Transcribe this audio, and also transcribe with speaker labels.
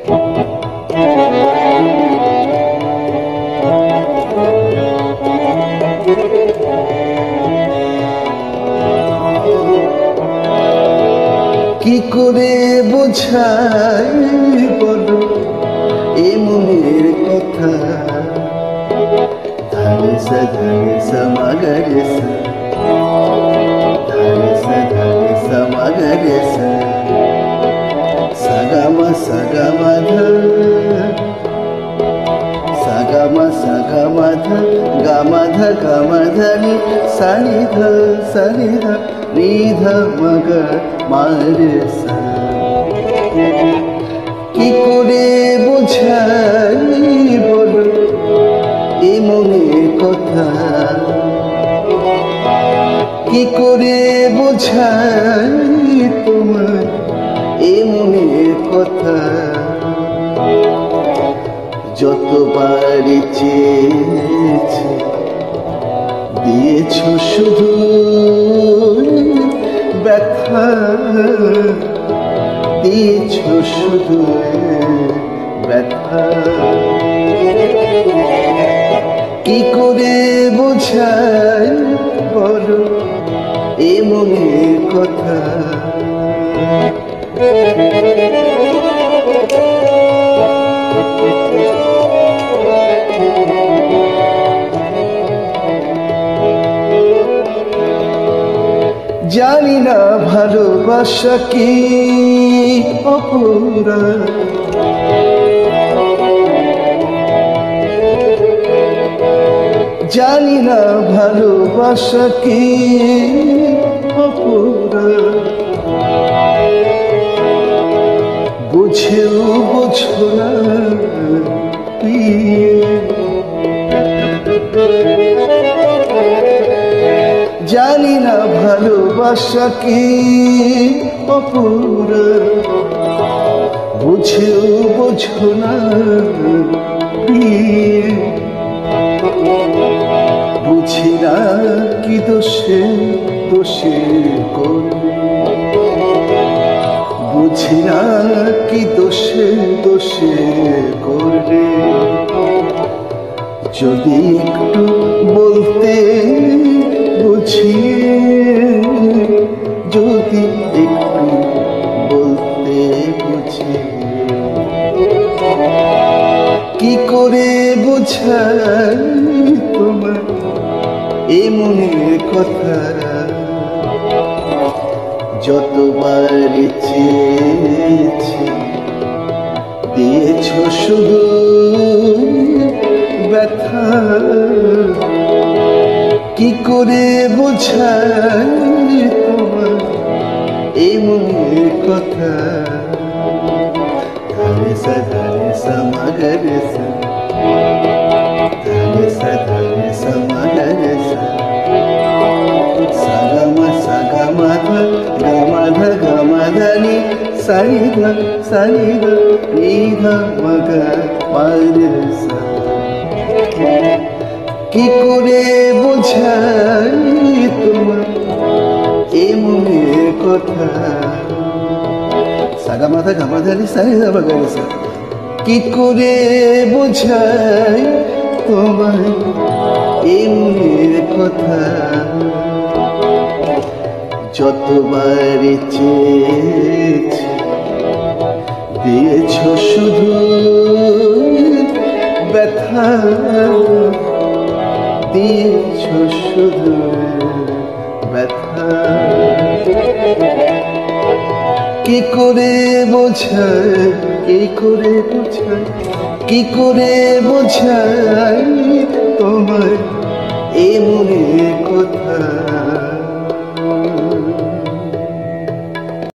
Speaker 1: কি করে বোঝাই বলো এ মনের কথা ধারে সা মাগারে সা ধারে সা মাগারে সা সাগামা ধা সাগামা ধা গামা ধা নি সানি ধা নি ধা মগা মারে সা কি করে বোঝাই বলো এ মনের কথা কি করে বোঝাই তোমার এ মনের কথা যতবার চেয়েছি দিয়েছ শুধু ব্যথা দিয়েছ শুধু ব্যথা কি করে বোঝাই বলো এ মনের কথা জানি না ভালোবাসা কি অপরাধ জানি না ভালোবাসা কি অপরাধ বুঝেও বোঝো না জানি না ভালোবাসা কি অপরাধ বুঝেও বোঝো না বুঝি না কি দোষে করবে বুঝি না কি দোষে করবে যদি একটু বলতে বুঝিয়ে যদি একটু বলতে বুঝিয়ে কি করে বোঝাই তোমার এ মনের কথা যতবার চেয়েছি দিয়েছ শুধু ব্যথা কি করে বোঝাই তোমার এই মনের কথা ধারে সা মাগারে সা ধারে সা মাগারে সা সাগামা ধা নি সানি ধা নি ধা মগা মারে সা কি করে বোঝাই তোমার এ মনের কথা সাগামা ধা নি সানি ধা মগা সা কি করে বোঝাই তোমার এ মনের কথা যতবার চেয়েছি দিয়েছ শুধু ব্যথা দিয়েছ শুধু ব্যথা কি করে বোঝাই কি করে বোঝাই তোমার এ মনের কথা